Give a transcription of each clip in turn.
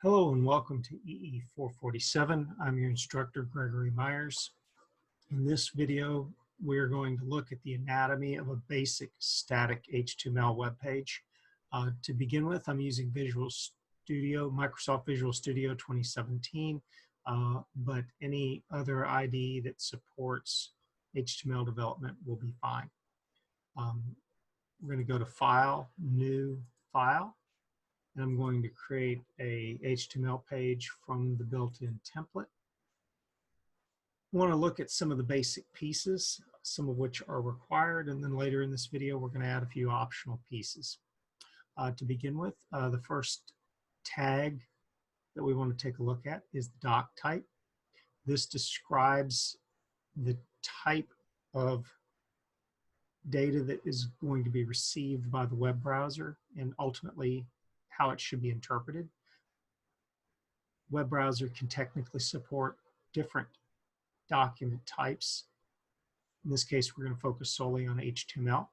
Hello and welcome to EE 447. I'm your instructor, Gregory Myers. In this video, we're going to look at the anatomy of a basic static HTML web page. To begin with, I'm using Microsoft Visual Studio 2017, but any other IDE that supports HTML development will be fine. We're going to go to File, New, File. And I'm going to create a HTML page from the built-in template. I want to look at some of the basic pieces, some of which are required, and then later in this video we're going to add a few optional pieces. To begin with, the first tag that we want to take a look at is the Doctype. This describes the type of data that is going to be received by the web browser and ultimately how it should be interpreted. Web browser can technically support different document types. In this case, we're going to focus solely on HTML.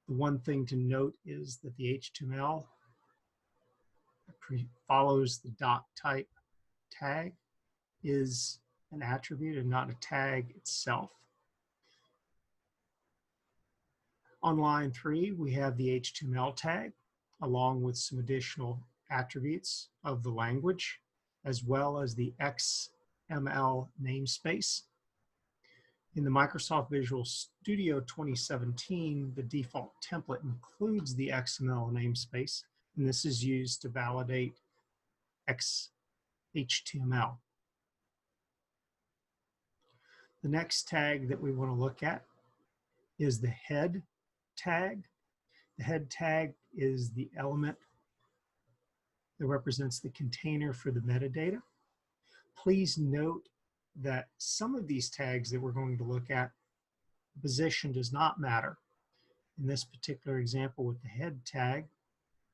The one thing to note is that the HTML follows the Doctype tag is an attribute and not a tag itself. On line 3, we have the HTML tag, along with some additional attributes of the language, as well as the XML namespace. In the Microsoft Visual Studio 2017, the default template includes the XML namespace, and this is used to validate HTML. The next tag that we want to look at is the head tag. The head tag is the element that represents the container for the metadata. Please note that some of these tags that we're going to look at, position does not matter. In this particular example with the head tag,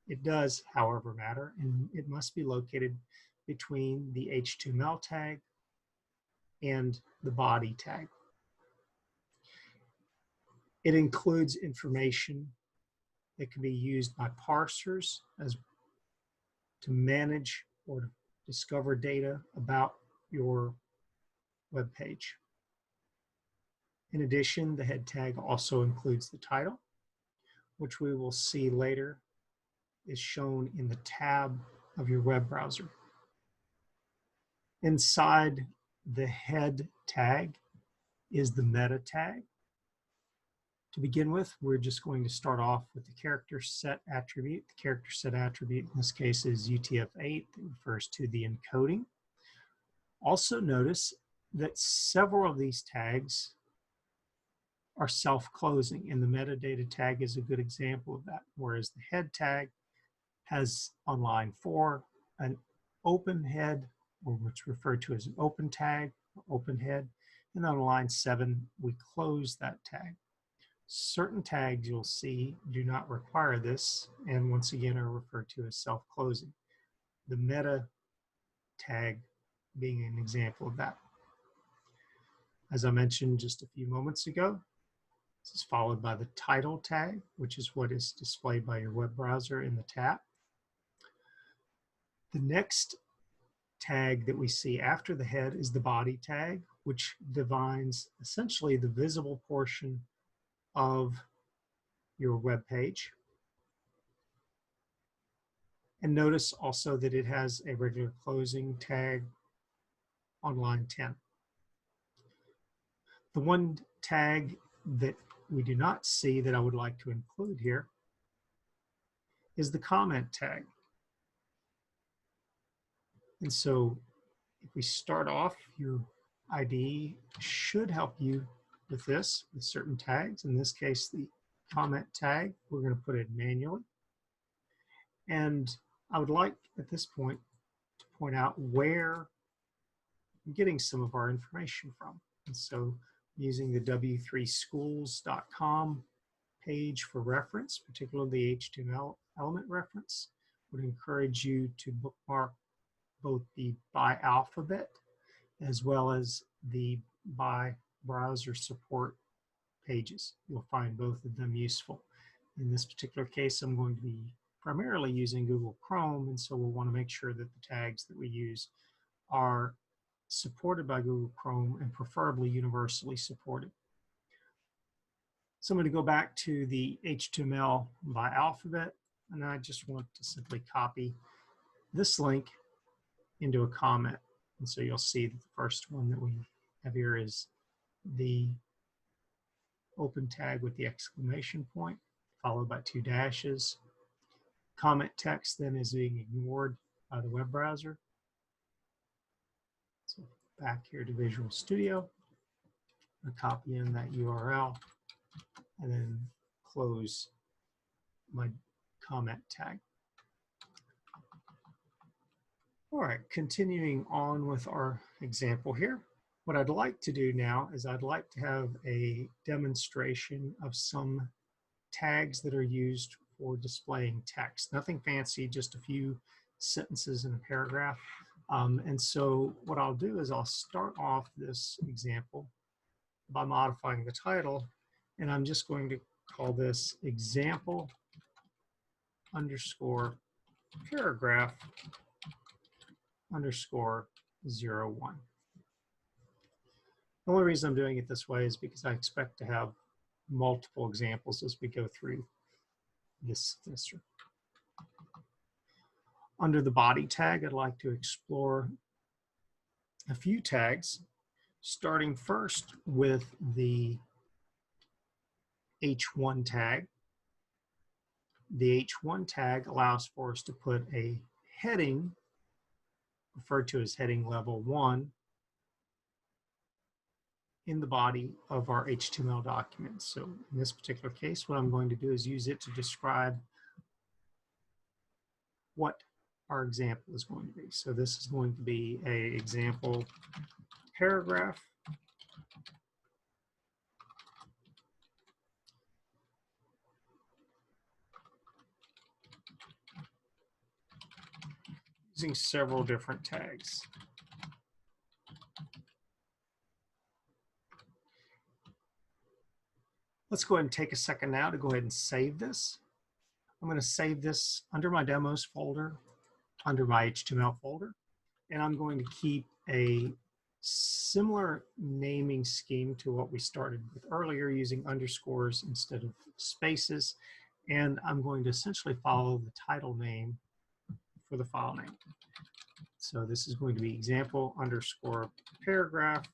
it does, however, matter, and it must be located between the HTML tag and the body tag. It includes information that can be used by parsers to manage or to discover data about your web page. In addition, the head tag also includes the title, which we will see later is shown in the tab of your web browser. Inside the head tag is the meta tag. To begin with, we're just going to start off with the character set attribute. The character set attribute in this case is UTF-8 that refers to the encoding. Also notice that several of these tags are self-closing, and the metadata tag is a good example of that, whereas the head tag has on line 4 an open head, or what's referred to as an open tag, or open head, and on line 7 we close that tag. Certain tags you'll see do not require this, and once again are referred to as self-closing. The meta tag being an example of that. As I mentioned just a few moments ago, this is followed by the title tag, which is what is displayed by your web browser in the tab. The next tag that we see after the head is the body tag, which defines essentially the visible portion of your web page. And notice also that it has a regular closing tag on line 10. The one tag that we do not see that I would like to include here is the comment tag. And so if we start off, your IDE should help you with this, with certain tags. In this case, the comment tag, we're going to put it manually. And I would like at this point to point out where I'm getting some of our information from. And so using the w3schools.com page for reference, particularly the HTML element reference, would encourage you to bookmark both the by alphabet as well as the by browser support pages. You'll find both of them useful. In this particular case, I'm going to be primarily using Google Chrome, and so we'll want to make sure that the tags that we use are supported by Google Chrome and preferably universally supported. So I'm going to go back to the HTML by alphabet, and I just want to simply copy this link into a comment. And so you'll see that the first one that we have here is the open tag with the exclamation point, followed by 2 dashes. Comment text then is being ignored by the web browser. So back here to Visual Studio, I copy in that URL and then close my comment tag. All right, continuing on with our example here. What I'd like to do now is I'd like to have a demonstration of some tags that are used for displaying text. Nothing fancy, just a few sentences in a paragraph. And so what I'll do is I'll start off this example by modifying the title, and I'm just going to call this example underscore paragraph underscore 01. The only reason I'm doing it this way is because I expect to have multiple examples as we go through this semester. Under the body tag, I'd like to explore a few tags, starting first with the H1 tag. The H1 tag allows for us to put a heading, referred to as heading level 1, in the body of our HTML document. So in this particular case, what I'm going to do is use it to describe what our example is going to be. So this is going to be an example paragraph. Using several different tags. Let's go ahead and take a second now to go ahead and save this. I'm going to save this under my demos folder, under my HTML folder, and I'm going to keep a similar naming scheme to what we started with earlier, using underscores instead of spaces, and I'm going to essentially follow the title name for the file name. So this is going to be example underscore paragraph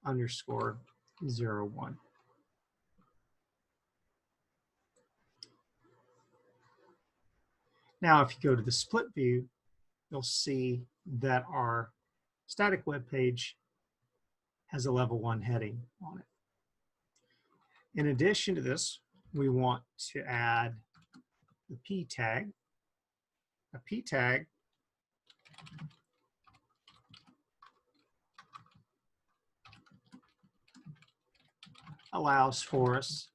underscore 01. Now, if you go to the split view, you'll see that our static web page has a level 1 heading on it. In addition to this, we want to add the P tag. A P tag allows for us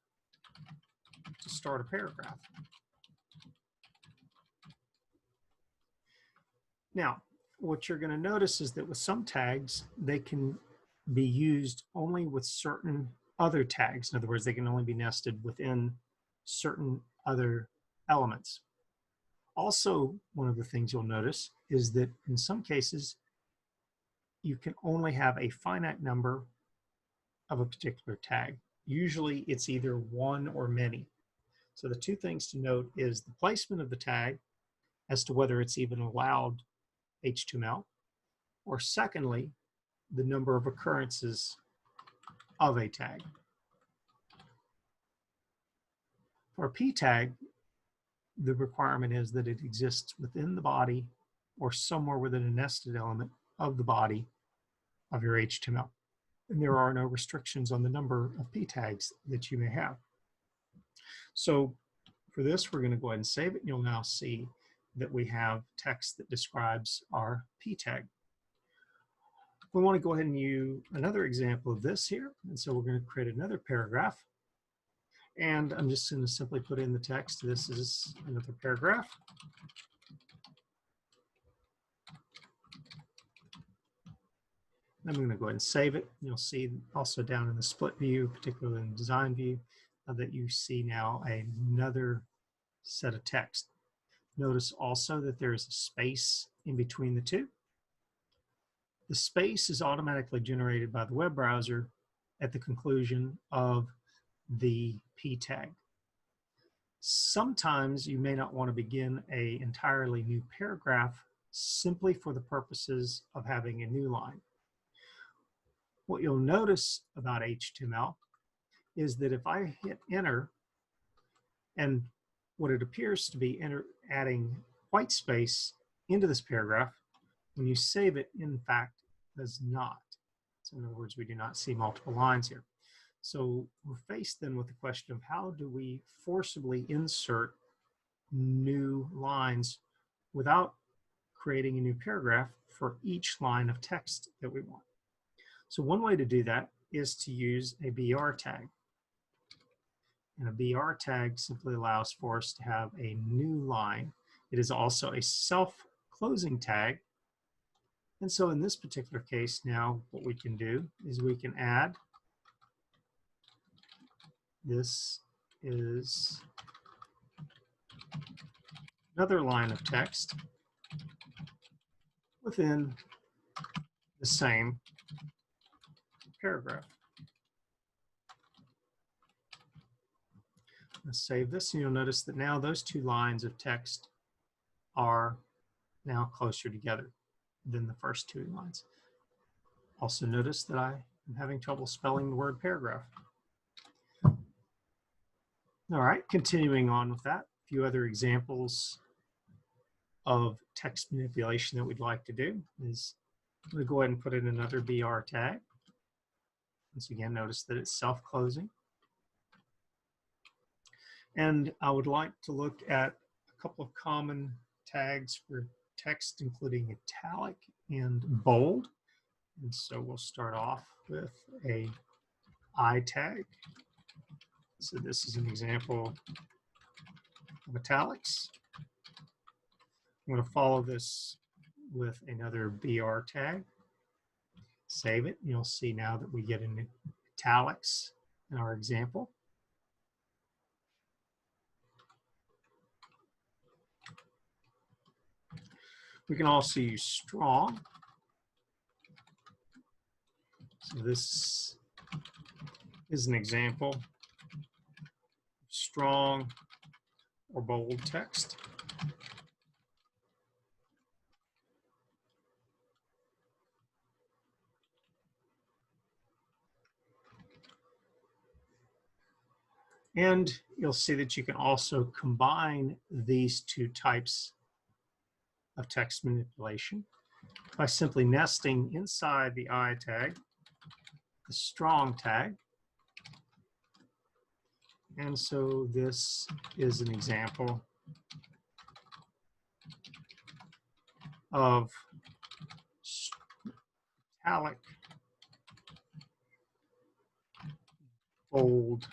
to start a paragraph. Now, what you're going to notice is that with some tags, they can be used only with certain other tags. In other words, they can only be nested within certain other elements. Also, one of the things you'll notice is that in some cases, you can only have a finite number of a particular tag. Usually, it's either one or many. So the two things to note is the placement of the tag as to whether it's even allowed HTML, or secondly, the number of occurrences of a tag. For a P tag, the requirement is that it exists within the body or somewhere within a nested element of the body of your HTML. And there are no restrictions on the number of P tags that you may have. So for this, we're going to go ahead and save it. You'll now see that we have text that describes our P tag. We want to go ahead and use another example of this here. And so we're going to create another paragraph. And I'm just going to simply put in the text. This is another paragraph. I'm going to go ahead and save it. You'll see also down in the split view, particularly in the design view, that you see now another set of text. Notice also that there is a space in between the two. The space is automatically generated by the web browser at the conclusion of the p tag. Sometimes you may not want to begin an entirely new paragraph simply for the purposes of having a new line. What you'll notice about HTML is that if I hit enter, and what it appears to be adding white space into this paragraph, when you save it, in fact, does not. So in other words, we do not see multiple lines here. So we're faced then with the question of how do we forcibly insert new lines without creating a new paragraph for each line of text that we want. So one way to do that is to use a BR tag. And a BR tag simply allows for us to have a new line. It is also a self-closing tag. And so in this particular case now, what we can do is we can add, this is another line of text within the same paragraph. Let's save this, and you'll notice that now those two lines of text are now closer together than the first two lines. Also notice that I am having trouble spelling the word paragraph. All right, continuing on with that, a few other examples of text manipulation that we'd like to do is I'm going to go ahead and put in another BR tag. Once again, notice that it's self-closing. And I would like to look at a couple of common tags for text, including italic and bold. And so we'll start off with a I tag. So this is an example of italics. I'm going to follow this with another BR tag. Save it. You'll see now that we get an italics in our example. We can also use strong. So this is an example of strong or bold text. And you'll see that you can also combine these two types of text manipulation by simply nesting inside the I tag the strong tag. And so this is an example of italic, bold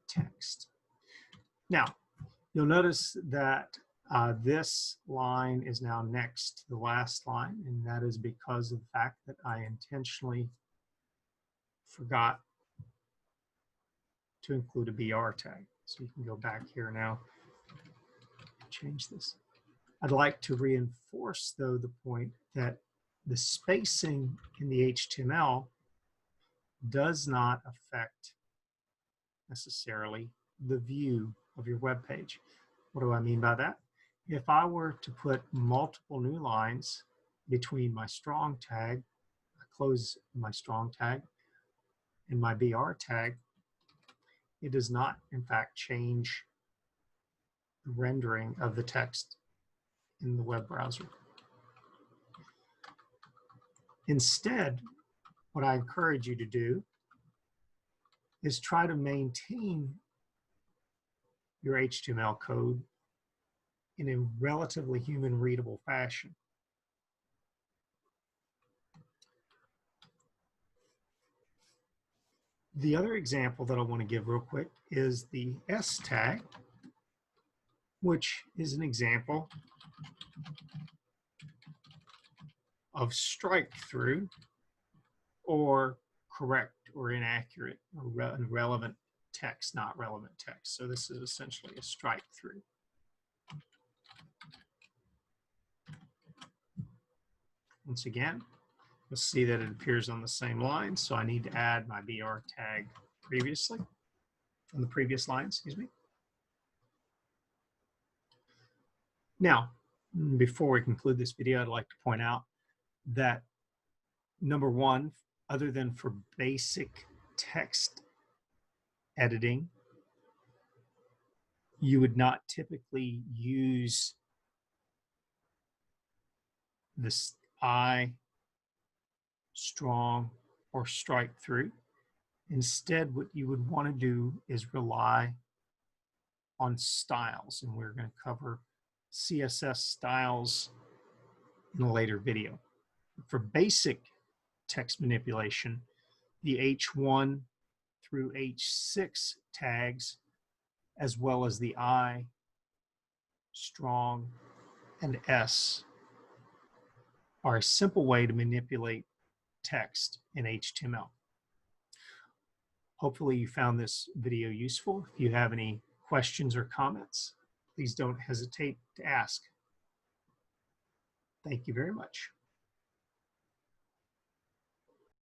text. Now, you'll notice that this line is now next to the last line, and that is because of the fact that I intentionally forgot to include a BR tag. So you can go back here now and change this. I'd like to reinforce, though, the point that the spacing in the HTML does not affect necessarily the view of your web page. What do I mean by that? If I were to put multiple new lines between my strong tag, I close my strong tag, and my BR tag, it does not, in fact, change the rendering of the text in the web browser. Instead, what I encourage you to do is try to maintain your HTML code in a relatively human readable fashion. The other example that I want to give real quick is the S tag, which is an example of strikethrough or correct or inaccurate or irrelevant text, not relevant text. So this is essentially a strike through. Once again, you'll see that it appears on the same line, so I need to add my BR tag previously, from the previous line, excuse me. Now, before we conclude this video, I'd like to point out that number one, other than for basic text editing, you would not typically use this I, strong, or strike through. Instead, what you would want to do is rely on styles, and we're going to cover CSS styles in a later video. For basic text manipulation, the H1 through H6 tags, as well as the I, strong, and S, are a simple way to manipulate text in HTML. Hopefully you found this video useful. If you have any questions or comments, please don't hesitate to ask. Thank you very much.